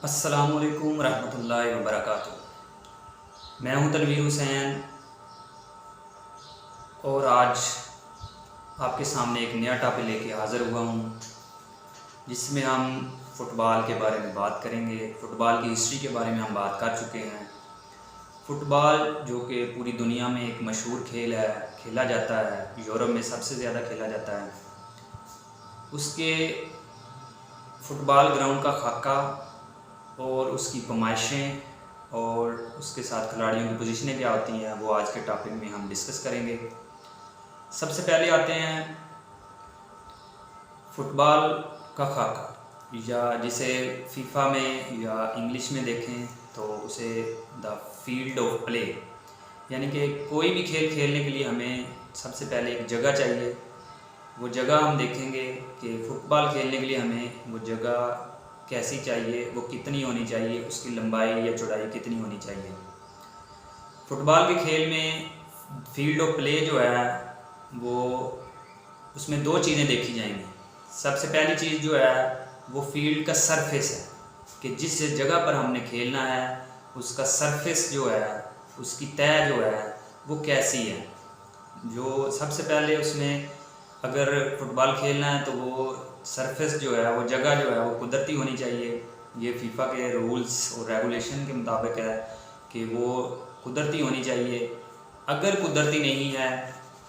अस्सलामुअलैकुम रहमतुल्लाहि व बरकातुहू। मैं हूं तनवीर हुसैन और आज आपके सामने एक नया टॉपिक लेके हाज़िर हुआ हूं, जिसमें हम फ़ुटबॉल के बारे में बात करेंगे। फ़ुटबॉल की हिस्ट्री के बारे में हम बात कर चुके हैं। फ़ुटबॉल जो कि पूरी दुनिया में एक मशहूर खेल है, खेला जाता है, यूरोप में सबसे ज़्यादा खेला जाता है। उसके फ़ुटबॉल ग्राउंड का खाका और उसकी पैमाइशें और उसके साथ खिलाड़ियों की पोजीशनें क्या होती हैं, वो आज के टॉपिक में हम डिस्कस करेंगे। सबसे पहले आते हैं फ़ुटबॉल का खाका, या जिसे फीफा में या इंग्लिश में देखें तो उसे द फील्ड ऑफ प्ले, यानी कि कोई भी खेल खेलने के लिए हमें सबसे पहले एक जगह चाहिए। वो जगह हम देखेंगे कि फ़ुटबॉल खेलने के लिए हमें वो जगह कैसी चाहिए, वो कितनी होनी चाहिए, उसकी लंबाई या चौड़ाई कितनी होनी चाहिए। फ़ुटबॉल के खेल में फील्ड ऑफ प्ले जो है वो उसमें दो चीज़ें देखी जाएंगी। सबसे पहली चीज़ जो है वो फील्ड का सरफेस है, कि जिस जगह पर हमने खेलना है उसका सरफेस जो है, उसकी तय जो है वो कैसी है। जो सबसे पहले उसमें अगर फ़ुटबॉल खेलना है तो वो सरफेस जो है, वो जगह जो है वो कुदरती होनी चाहिए। ये फीफा के रूल्स और रेगुलेशन के मुताबिक है कि वो कुदरती होनी चाहिए। अगर कुदरती नहीं है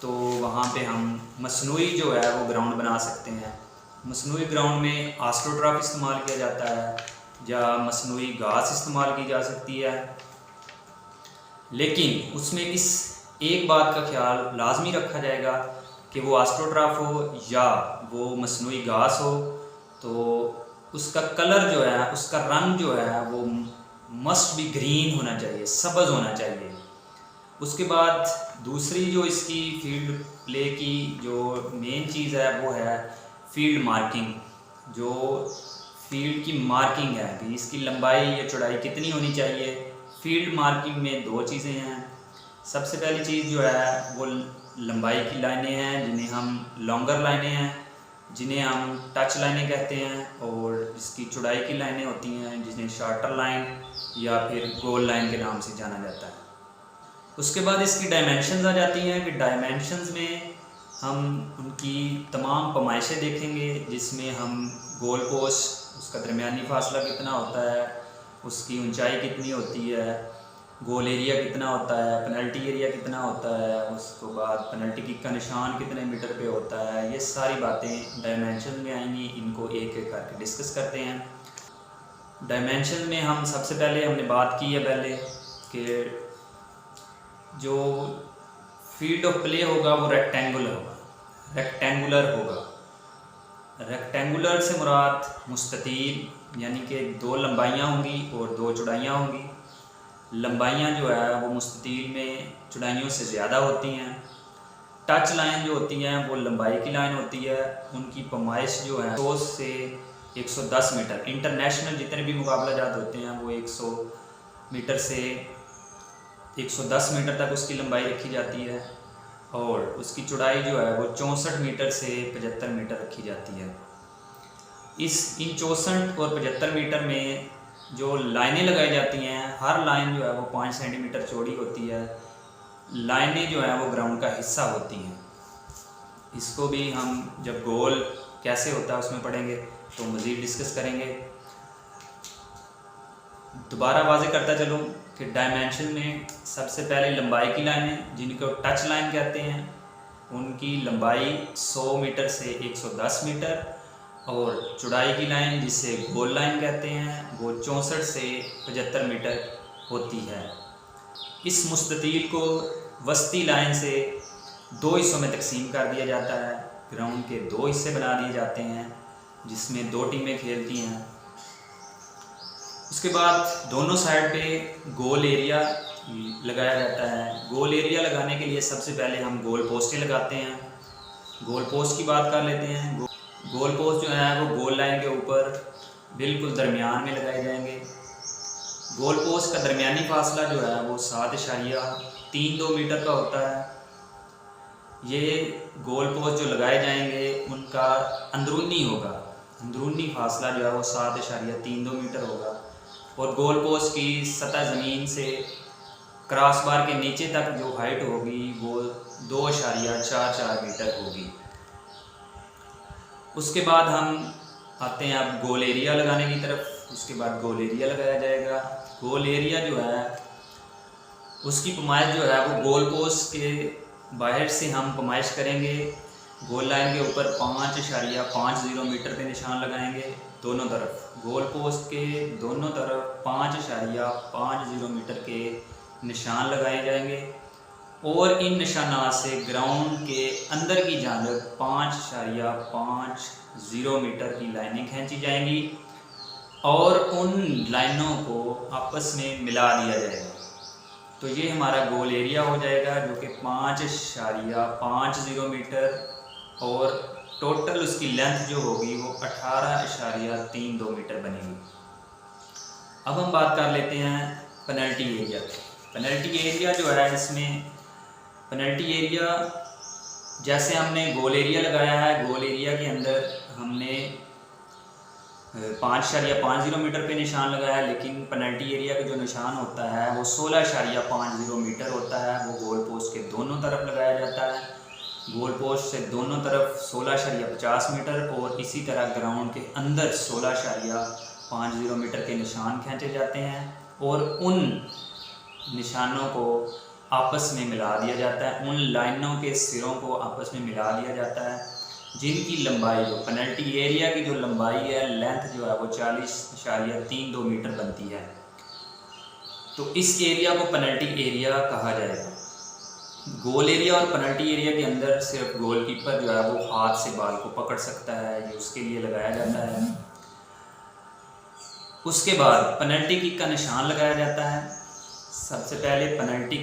तो वहाँ पे हम मसनूई जो है वो ग्राउंड बना सकते हैं। मसनूई ग्राउंड में आस्ट्रोटर्फ इस्तेमाल किया जाता है या मसनूई घास इस्तेमाल की जा सकती है, लेकिन उसमें इस एक बात का ख्याल लाजमी रखा जाएगा कि वो आस्ट्रोटर्फ हो या वो मसनूई घास हो तो उसका कलर जो है, उसका रंग जो है वो मस्ट बी ग्रीन होना चाहिए, सब्ज़ होना चाहिए। उसके बाद दूसरी जो इसकी फील्ड प्ले की जो मेन चीज़ है वो है फील्ड मार्किंग। जो फील्ड की मार्किंग है कि इसकी लंबाई या चौड़ाई कितनी होनी चाहिए। फील्ड मार्किंग में दो चीज़ें हैं। सबसे पहली चीज़ जो है वो लंबाई की लाइनें हैं, जिन्हें हम लॉन्गर लाइनें हैं, जिन्हें हम टच लाइनें कहते हैं, और जिसकी चौड़ाई की लाइनें होती हैं जिन्हें शार्टर लाइन या फिर गोल लाइन के नाम से जाना जाता है। उसके बाद इसकी डायमेंशंस आ जाती हैं कि डायमेंशंस में हम उनकी तमाम पैमाइशें देखेंगे, जिसमें हम गोल पोस्ट, उसका दरमियानी फासला कितना होता है, उसकी ऊंचाई कितनी होती है, गोल एरिया कितना होता है, पेनल्टी एरिया कितना होता है, उसके बाद पेनल्टी किक का निशान कितने मीटर पे होता है। ये सारी बातें डायमेंशन में आएंगी। इनको एक एक करके डिस्कस करते हैं। डायमेंशन में हम सबसे पहले हमने बात की है पहले कि जो फील्ड ऑफ प्ले होगा वो रेक्टेंगुलर होगा। रेक्टेंगुलर से मुराद मुस्ततील, यानी कि दो लंबाइयाँ होंगी और दो चौड़ाइयाँ होंगी। लंबाइयाँ जो है वो मुस्ततील में चौड़ाइयों से ज़्यादा होती हैं। टच लाइन जो होती हैं वो लंबाई की लाइन होती है। उनकी पैमाइश जो है 100 से 110 मीटर। इंटरनेशनल जितने भी मुकाबला जात होते हैं वो 100 मीटर से 110 मीटर तक उसकी लंबाई रखी जाती है, और उसकी चौड़ाई जो है वो 64 मीटर से 75 मीटर रखी जाती है। इन 64 और 75 मीटर में जो लाइनें लगाई जाती हैं, हर लाइन जो है वो 5 सेंटीमीटर चौड़ी होती है। लाइनें जो हैं वो ग्राउंड का हिस्सा होती हैं। इसको भी हम जब गोल कैसे होता है उसमें पढ़ेंगे तो मज़ीद डिस्कस करेंगे। दोबारा वाज़े करता चलूँ कि डायमेंशन में सबसे पहले लंबाई की लाइनें, जिनको टच लाइन कहते हैं, उनकी लंबाई 100 मीटर से 110 मीटर, और चौड़ाई की लाइन जिसे गोल लाइन कहते हैं वो 64 से 75 मीटर होती है। इस मुस्ततील को वस्ती लाइन से दो हिस्सों में तकसीम कर दिया जाता है। ग्राउंड के दो हिस्से बना दिए जाते हैं जिसमें दो टीमें खेलती हैं। उसके बाद दोनों साइड पे गोल एरिया लगाया जाता है। गोल एरिया लगाने के लिए सबसे पहले हम गोल पोस्टें लगाते हैं। गोल पोस्ट की बात कर लेते हैं। गोल पोस्ट जो है वो गोल लाइन के ऊपर बिल्कुल दरमियान में लगाए जाएंगे। गोल पोस्ट का दरमियानी फासला जो है वो 7.32 मीटर का होता है। ये गोल पोस्ट जो लगाए जाएंगे उनका अंदरूनी फासला जो है वो 7.32 मीटर होगा। और गोल पोस्ट की सतह ज़मीन से क्रॉस बार के नीचे तक जो हाइट होगी वो 2.44 मीटर होगी। उसके बाद हम आते हैं अब गोल एरिया लगाने की तरफ। उसके बाद गोल एरिया लगाया जाएगा। गोल एरिया जो है उसकी पैमाइश जो है वो गोल पोस्ट के बाहर से हम पैमाइश करेंगे। गोल लाइन के ऊपर 5.50 मीटर पे निशान लगाएंगे दोनों तरफ। गोल पोस्ट के दोनों तरफ 5.50 मीटर के निशान लगाए जाएंगे और इन निशानात से ग्राउंड के अंदर की जानिब 5.50 मीटर की लाइनें खींची जाएंगी और उन लाइनों को आपस में मिला दिया जाएगा। तो ये हमारा गोल एरिया हो जाएगा जो कि 5.50 मीटर और टोटल उसकी लेंथ जो होगी वो 18.32 मीटर बनेगी। अब हम बात कर लेते हैं पेनल्टी एरिया। पेनल्टी एरिया जो है इसमें पेनल्टी एरिया जैसे हमने गोल एरिया लगाया है, गोल एरिया के अंदर हमने 5.50 मीटर पे निशान लगाया है, लेकिन पेनल्टी एरिया का जो निशान होता है वो 16.50 मीटर होता है। वो गोल पोस्ट के दोनों तरफ लगाया जाता है। गोल पोस्ट से दोनों तरफ 16.50 मीटर और इसी तरह ग्राउंड के अंदर 16.50 मीटर के निशान खींचे जाते हैं और उन निशानों को आपस में मिला दिया जाता है। उन लाइनों के सिरों को आपस में मिला दिया जाता है जिनकी लंबाई जो पेनल्टी एरिया की जो लंबाई है, लेंथ जो है वो 40.32 मीटर बनती है। तो इस एरिया को पेनल्टी एरिया कहा जाएगा। गोल एरिया और पेनल्टी एरिया के अंदर सिर्फ गोलकीपर जो है वो हाथ से बॉल को पकड़ सकता है, ये उसके लिए लगाया जाता है। उसके बाद पेनल्टी किक का निशान लगाया जाता है। सबसे पहले पेनल्टी